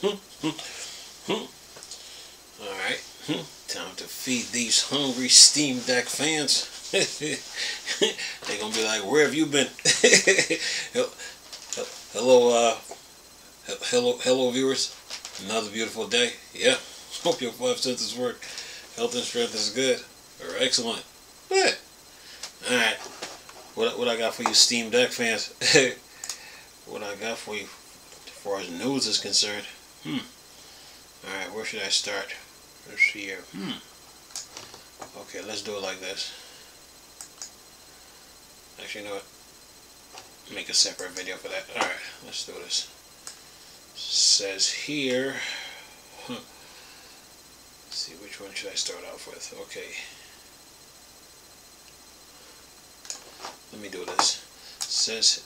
Alright, time to feed these hungry Steam Deck fans. They're gonna be like, where have you been? Hello, hello viewers. Another beautiful day. Yeah, hope your 5 senses work. Health and strength is good, or excellent. Yeah. Alright, what I got for you Steam Deck fans? What I got for you as far as news is concerned. Alright, where should I start? Let's see here. Okay, let's do it like this. Actually, you know what? Make a separate video for that. Alright, let's do this. Says here. Let's see, which one should I start off with? Okay. Let me do this. Says,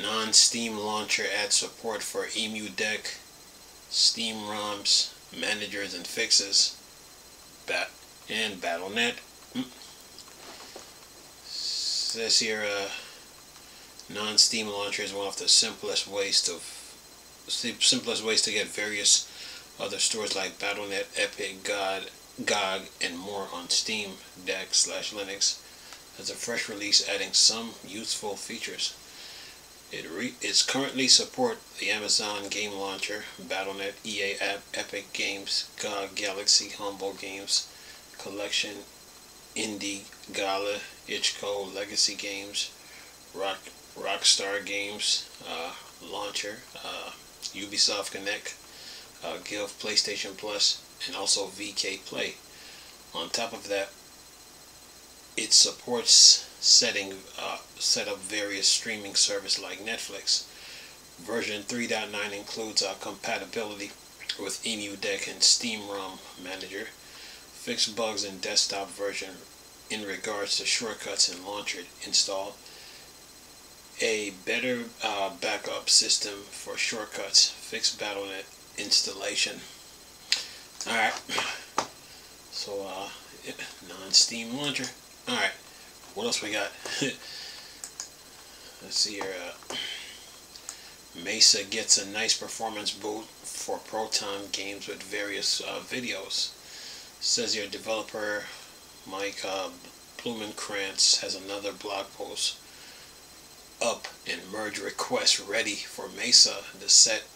non-Steam launcher adds support for EMU Deck, Steam ROMs, managers and fixes, and Battle.net. Says here, non-Steam launcher is one of the simplest ways to get various other stores like Battle.net, Epic, GOG, and more on Steam Deck/Linux. As a fresh release, adding some useful features. It's currently support the Amazon Game Launcher, Battle.net, EA App, Epic Games, GOG, Galaxy, Humble Games, Collection, Indie, Gala, Itch.co, Legacy Games, Rockstar Games, Launcher, Ubisoft Connect, Guild, PlayStation Plus, and also VK Play. On top of that, it supports set up various streaming services like Netflix. Version 3.9 includes compatibility with EMU Deck and Steam ROM Manager, fix bugs in desktop version in regards to shortcuts and launcher install, a better backup system for shortcuts, fix Battle.net installation. Alright, so non-Steam launcher. Alright, what else we got? Let's see here. MESA gets a nice performance boost for Proton games with various videos. Says your developer Mike Blumenkrantz has another blog post up and merge requests ready for MESA, the set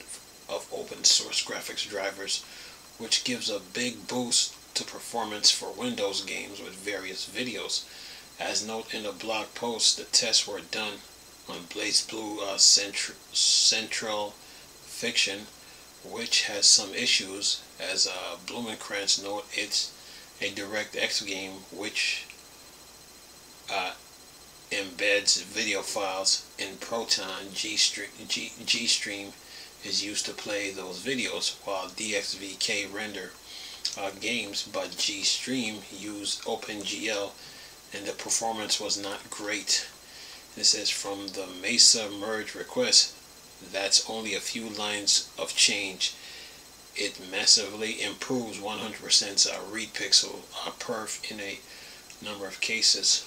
of open source graphics drivers, which gives a big boost to performance for Windows games with various videos. As noted in the blog post, the tests were done on BlazBlue Central Fiction, which has some issues. As Blumenkrantz noted, it's a DirectX game which embeds video files in Proton. Gstream is used to play those videos, while DXVK render games, but Gstream used OpenGL and the performance was not great. It says from the MESA merge request, that's only a few lines of change. It massively improves 100% read pixel perf in a number of cases,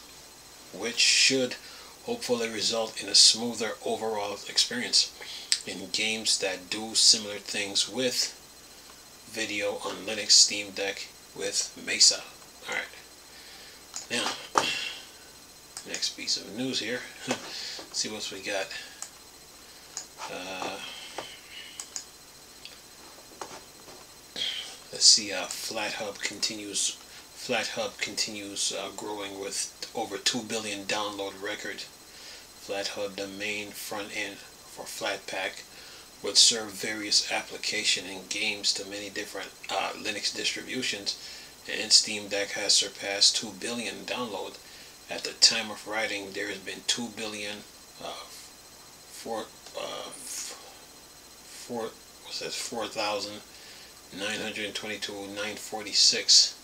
which should hopefully result in a smoother overall experience in games that do similar things with video on Linux Steam Deck with MESA. Alright, now next piece of news here. See what we got. Let's see. FlatHub continues growing with over 2 billion download record. FlatHub, the main front end for Flatpak, would serve various applications and games to many different Linux distributions, and Steam Deck has surpassed 2 billion download. At the time of writing, there has been 2 billion 4,922,946.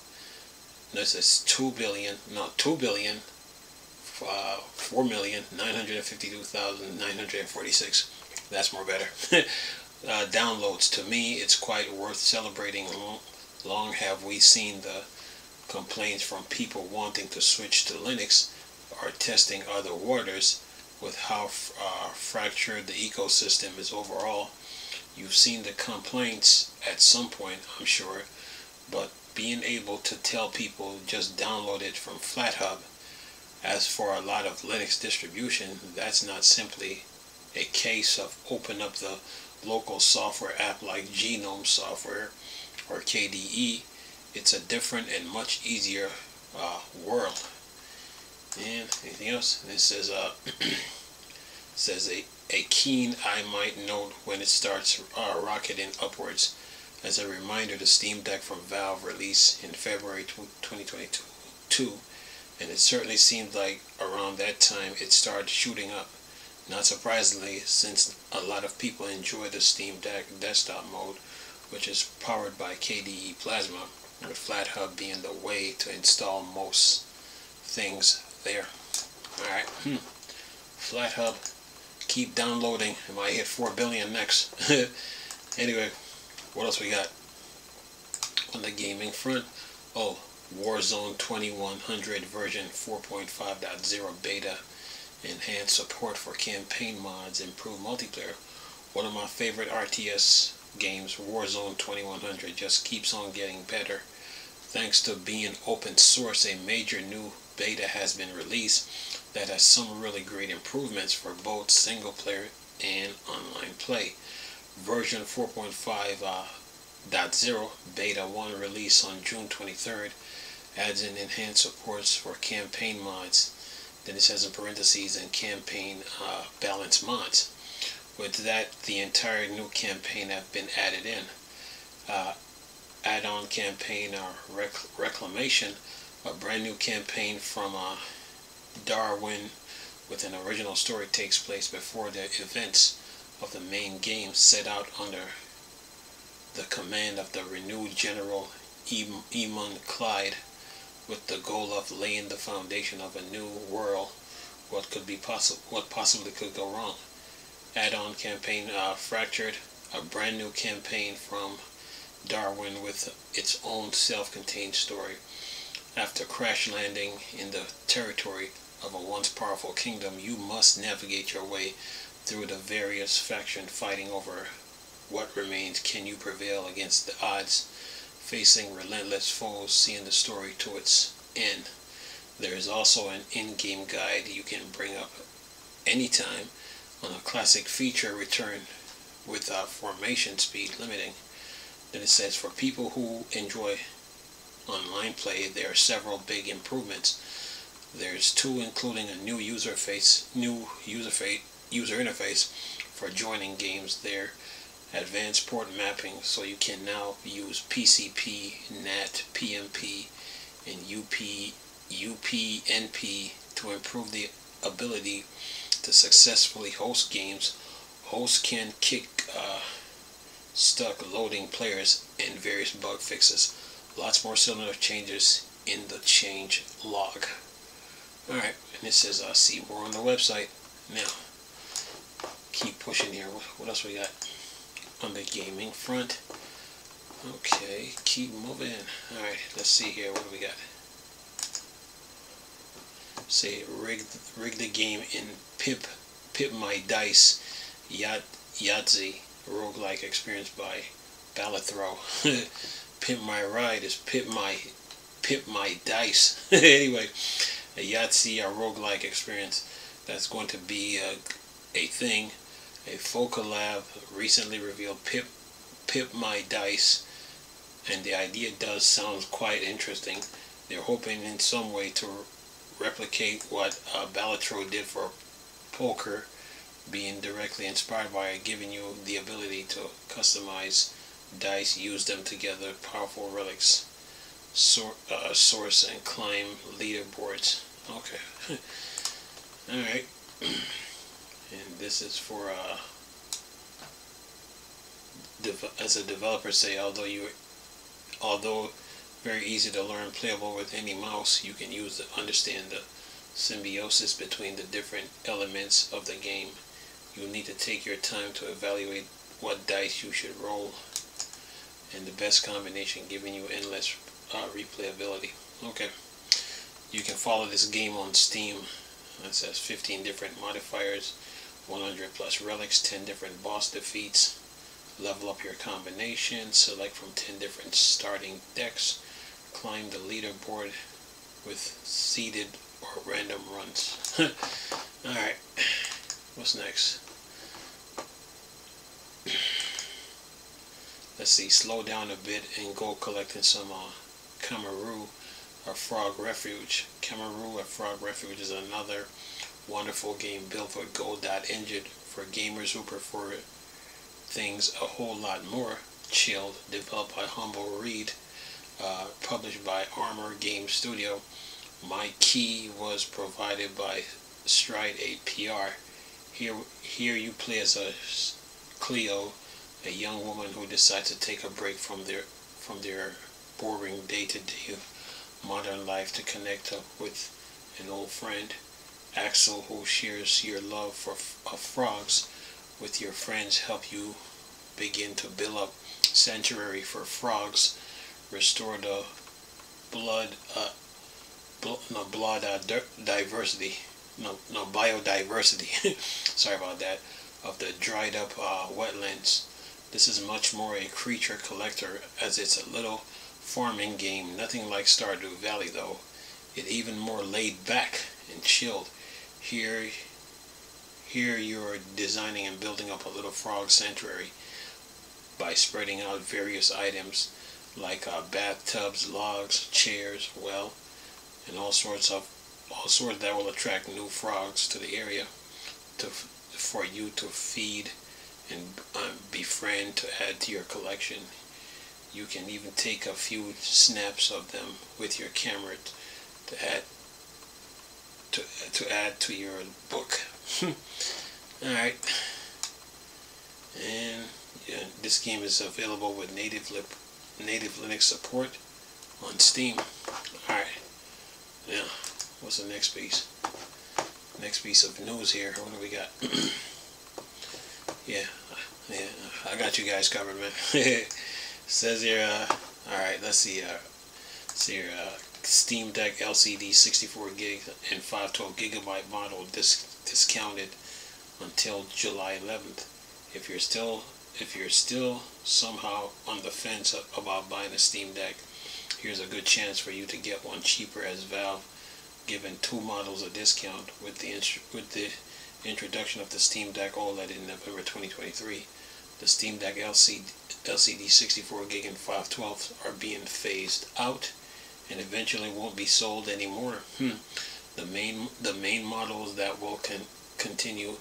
This is 4,952,946. That's more better. Downloads. To me, it's quite worth celebrating. Long have we seen the complaints from people wanting to switch to Linux or testing other waters with how fractured the ecosystem is overall. You've seen the complaints at some point, I'm sure, but being able to tell people just download it from FlatHub. As for a lot of Linux distribution, that's not simply a case of open up the local software app like Genome Software or KDE. It's a different and much easier world. And anything else? This says says a keen eye might note when it starts rocketing upwards. As a reminder, the Steam Deck from Valve released in February 2022, and it certainly seemed like around that time it started shooting up. Not surprisingly, since a lot of people enjoy the Steam Deck desktop mode, which is powered by KDE Plasma, with FlatHub being the way to install most things there. Alright, FlatHub, keep downloading. I might hit 4 billion next. Anyway, what else we got on the gaming front? Oh, Warzone 2100 version 4.5.0 beta. Enhanced support for campaign mods, improved multiplayer. One of my favorite RTS games, Warzone 2100, just keeps on getting better. Thanks to being open source, a major new beta has been released that has some really great improvements for both single player and online play. Version 4.5.0 beta 1 release on June 23rd adds in enhanced supports for campaign mods. Then it says in parentheses, and campaign balance mods. With that, the entire new campaign have been added in. Add-on campaign Reclamation, a brand new campaign from Darwin with an original story takes place before the events of the main game, set out under the command of the renewed General Eamon Clyde, with the goal of laying the foundation of a new world. What possibly could go wrong? Add-on campaign Fractured, a brand new campaign from Darwin with its own self-contained story. After crash landing in the territory of a once powerful kingdom, you must navigate your way through the various factions fighting over what remains. Can you prevail against the odds, facing relentless foes, seeing the story to its end? There is also an in-game guide you can bring up anytime on a classic feature return with formation speed limiting. Then it says, for people who enjoy online play, there are several big improvements. There's two, including a new user interface for joining games there, advanced port mapping, so you can now use PCP, NAT, PMP, and UPnP to improve the ability to successfully host games. Hosts can kick stuck loading players and various bug fixes. Lots more similar changes in the change log. Alright, and it says, see more on the website. Now, keep pushing here. What else we got on the gaming front? Okay, keep moving. Alright, let's see here. What do we got? Say, rig the game in Pip My Dice Yahtzee roguelike experience by Ballethrow. Pimp My Ride is Pip My Dice. Anyway, a Yahtzee, a roguelike experience that's going to be a thing. A Focolab recently revealed Pip My Dice, and the idea does sound quite interesting. They're hoping in some way to replicate what Ballethrow did for poker, being directly inspired by giving you the ability to customize dice, use them together, powerful relics, source and climb leaderboards. Okay. Alright. And this is for as a developer say, although very easy to learn, playable with any mouse, you can understand the symbiosis between the different elements of the game. You need to take your time to evaluate what dice you should roll and the best combination, giving you endless replayability. Okay, you can follow this game on Steam. It says 15 different modifiers, 100 plus relics, 10 different boss defeats, Level up your combination, select from 10 different starting decks, climb the leaderboard with seeded or random runs. Alright, what's next? Let's see, slow down a bit and go collecting some Cameru or Frog Refuge. Cameru or Frog Refuge is another wonderful game built with Go.Engine for gamers who prefer things a whole lot more chilled. Developed by Humble Reed, published by Armor Game Studio. My key was provided by Stride APR. Here you play as a Cleo, a young woman who decides to take a break from their boring day-to-day modern life to connect with an old friend, Axel, who shares your love for frogs with your friends. Help you begin to build up sanctuary for frogs, restore the biodiversity sorry about that, of the dried up wetlands. This is much more a creature collector, as it's a little farming game, nothing like Stardew Valley though. It even more laid back and chilled. Here you're designing and building up a little frog sanctuary by spreading out various items like bathtubs, logs, chairs, well, and all sorts that will attract new frogs to the area for you to feed and befriend, to add to your collection. You can even take a few snaps of them with your camera to add to your book. Alright, and yeah, this game is available with native Linux support on Steam. Alright, now what's the next piece? Next piece of news here. What do we got? yeah, I got you guys covered, man. Says here, alright, let's see here, Steam Deck LCD 64 gig and 512 gigabyte model discounted until July 11th. If you're still somehow on the fence about buying a Steam Deck, here's a good chance for you to get one cheaper, as Valve given two models a discount with the introduction of the Steam Deck OLED in November 2023. The Steam Deck LCD 64 gig and 512 are being phased out and eventually won't be sold anymore. The main models that will continue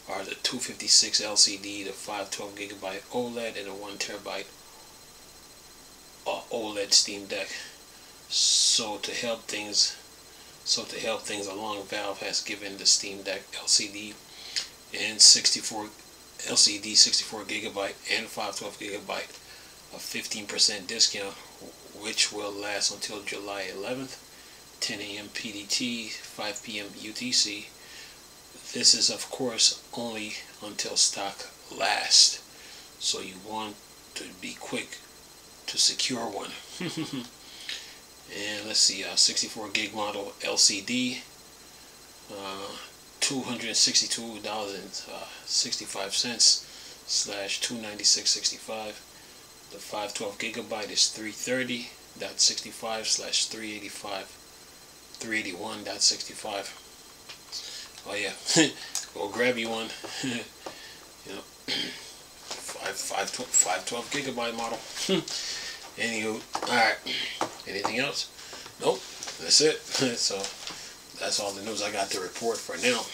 are the 256 LCD, the 512 gigabyte OLED, and a 1 terabyte OLED Steam Deck. So to help things along, Valve has given the Steam Deck LCD 64 gigabyte and 512 gigabyte a 15% discount, which will last until July 11th, 10 a.m. PDT, 5 p.m. UTC. This is of course only until stock lasts, so you want to be quick to secure one. And let's see, 64 gig model LCD, $262.65 / $296.65. The 512 gigabyte is $330.65 / $381.65. Oh yeah, go grab you one. You know, 512 gigabyte model. Anywho, alright. Anything else? Nope. That's it. So that's all the news I got to report for now.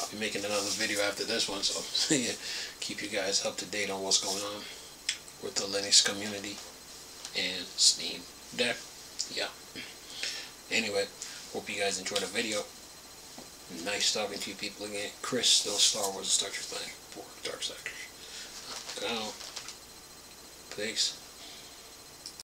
I'll be making another video after this one, so yeah, keep you guys up to date on what's going on with the Linux community and Steam Deck. Yeah. Anyway, hope you guys enjoyed the video. Nice talking to you people again. Chris, still Star Wars and Star Trek thing for Dark Sectors. Peace.